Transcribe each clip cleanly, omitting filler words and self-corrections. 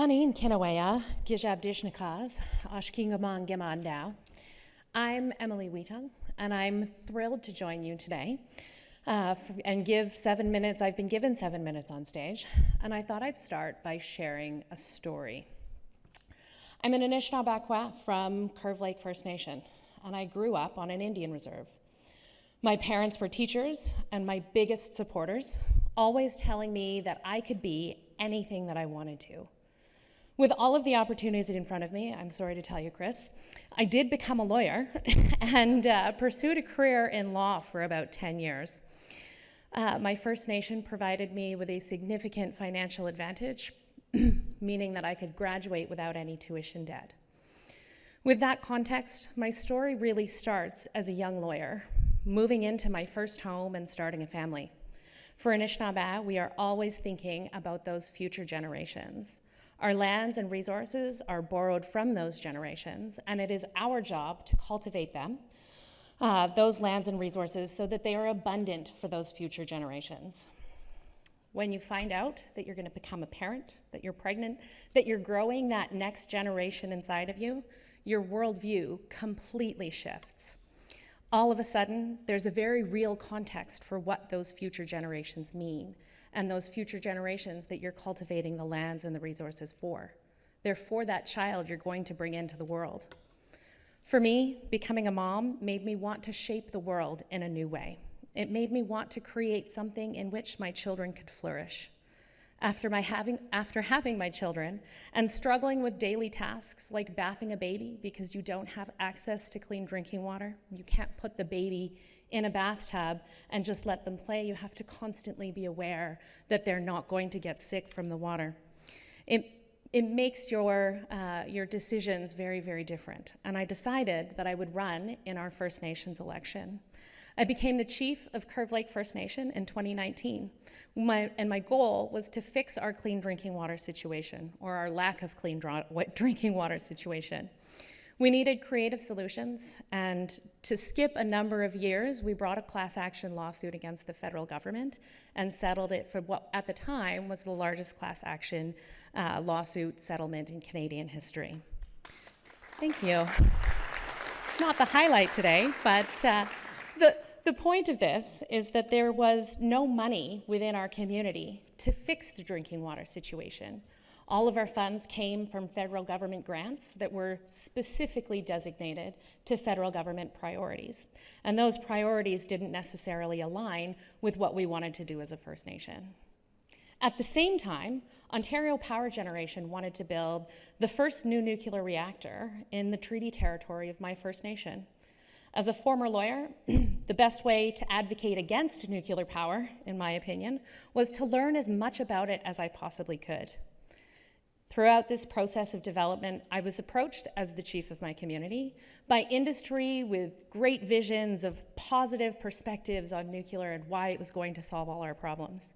Ganin Kinawaya, Gijabdishnikaz, Ashkingamon Gemandao. I'm Emily Whetung, and I'm thrilled to join you today and give 7 minutes. I've been given 7 minutes on stage, and I thought I'd start by sharing a story. I'm an Anishinaabe from Curve Lake First Nation, and I grew up on an Indian reserve. My parents were teachers and my biggest supporters, always telling me that I could be anything that I wanted to. With all of the opportunities in front of me, I'm sorry to tell you, Chris, I did become a lawyer and pursued a career in law for about 10 years. My First Nation provided me with a significant financial advantage, meaning that I could graduate without any tuition debt. With that context, my story really starts as a young lawyer, moving into my first home and starting a family. For Anishinaabe, we are always thinking about those future generations. Our lands and resources are borrowed from those generations, and it is our job to cultivate them, those lands and resources, so that they are abundant for those future generations. When you find out that you're going to become a parent, that you're pregnant, that you're growing that next generation inside of you, your worldview completely shifts. All of a sudden, there's a very real context for what those future generations mean, and those future generations that you're cultivating the lands and the resources for. They're for that child you're going to bring into the world. For me, becoming a mom made me want to shape the world in a new way. It made me want to create something in which my children could flourish. After having my children and struggling with daily tasks like bathing a baby because you don't have access to clean drinking water, you can't put the baby in a bathtub and just let them play. You have to constantly be aware that they're not going to get sick from the water. It makes your decisions very, very different. And I decided that I would run in our First Nations election. I became the chief of Curve Lake First Nation in 2019. My goal was to fix our clean drinking water situation, or our lack of clean drinking water situation. We needed creative solutions, and to skip a number of years, we brought a class action lawsuit against the federal government and settled it for what at the time was the largest class action lawsuit settlement in Canadian history. Thank you. It's not the highlight today, but the point of this is that there was no money within our community to fix the drinking water situation. All of our funds came from federal government grants that were specifically designated to federal government priorities. And those priorities didn't necessarily align with what we wanted to do as a First Nation. At the same time, Ontario Power Generation wanted to build the first new nuclear reactor in the treaty territory of my First Nation. As a former lawyer, the best way to advocate against nuclear power, in my opinion, was to learn as much about it as I possibly could. Throughout this process of development, I was approached as the chief of my community by industry with great visions of positive perspectives on nuclear and why it was going to solve all our problems.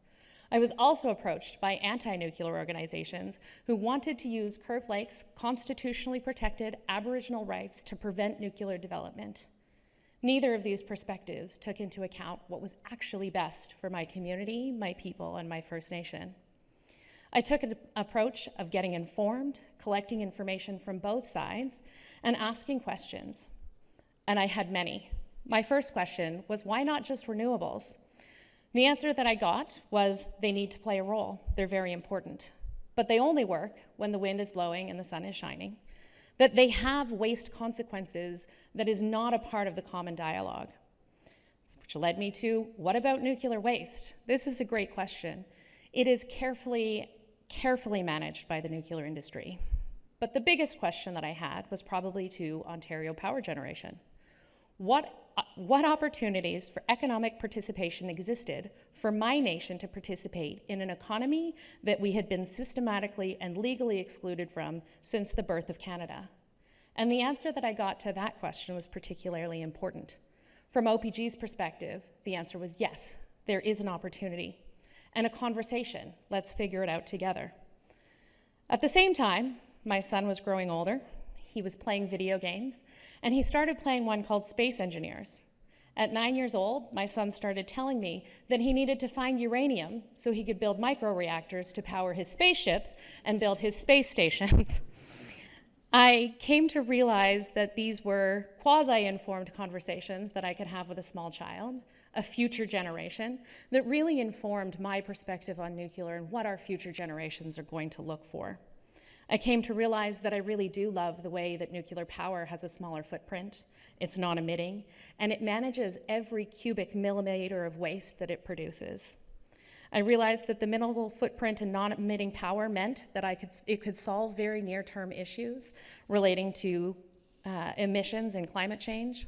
I was also approached by anti-nuclear organizations who wanted to use Curve Lake's constitutionally protected Aboriginal rights to prevent nuclear development. Neither of these perspectives took into account what was actually best for my community, my people, and my First Nation. I took an approach of getting informed, collecting information from both sides, and asking questions. And I had many. My first question was, why not just renewables? The answer that I got was, they need to play a role. They're very important. But they only work when the wind is blowing and the sun is shining. That they have waste consequences that is not a part of the common dialogue. Which led me to, what about nuclear waste? This is a great question. It is carefully managed by the nuclear industry. But the biggest question that I had was probably to Ontario Power Generation. What opportunities for economic participation existed for my nation to participate in an economy that we had been systematically and legally excluded from since the birth of Canada? And the answer that I got to that question was particularly important. From OPG's perspective, the answer was yes, there is an opportunity. And a conversation, let's figure it out together. At the same time, my son was growing older, he was playing video games, and he started playing one called Space Engineers. At 9 years old, my son started telling me that he needed to find uranium so he could build microreactors to power his spaceships and build his space stations. I came to realize that these were quasi-informed conversations that I could have with a small child, a future generation, that really informed my perspective on nuclear and what our future generations are going to look for. I came to realize that I really do love the way that nuclear power has a smaller footprint, it's non-emitting, and it manages every cubic millimeter of waste that it produces. I realized that the minimal footprint and non-emitting power meant that it could solve very near-term issues relating to emissions and climate change.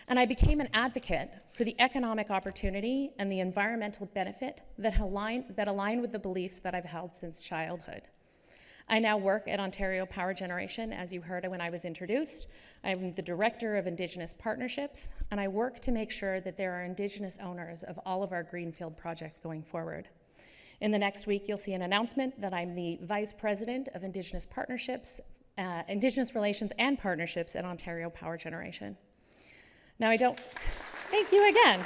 And I became an advocate for the economic opportunity and the environmental benefit that align with the beliefs that I've held since childhood. I now work at Ontario Power Generation, as you heard when I was introduced. I'm the Director of Indigenous Partnerships, and I work to make sure that there are Indigenous owners of all of our greenfield projects going forward. In the next week, you'll see an announcement that I'm the Vice President of Indigenous Partnerships, Indigenous Relations and Partnerships at Ontario Power Generation. Now thank you again.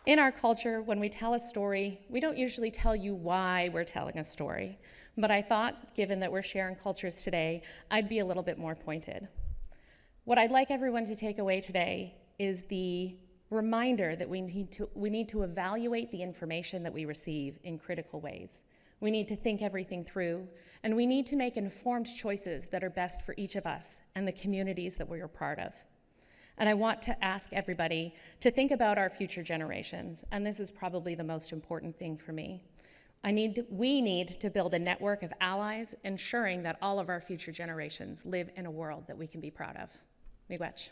In our culture, when we tell a story, we don't usually tell you why we're telling a story. But I thought, given that we're sharing cultures today, I'd be a little bit more pointed. What I'd like everyone to take away today is the reminder that we need to evaluate the information that we receive in critical ways. We need to think everything through, and we need to make informed choices that are best for each of us and the communities that we are part of. And I want to ask everybody to think about our future generations, and this is probably the most important thing for me. We need to build a network of allies, ensuring that all of our future generations live in a world that we can be proud of. Miigwech.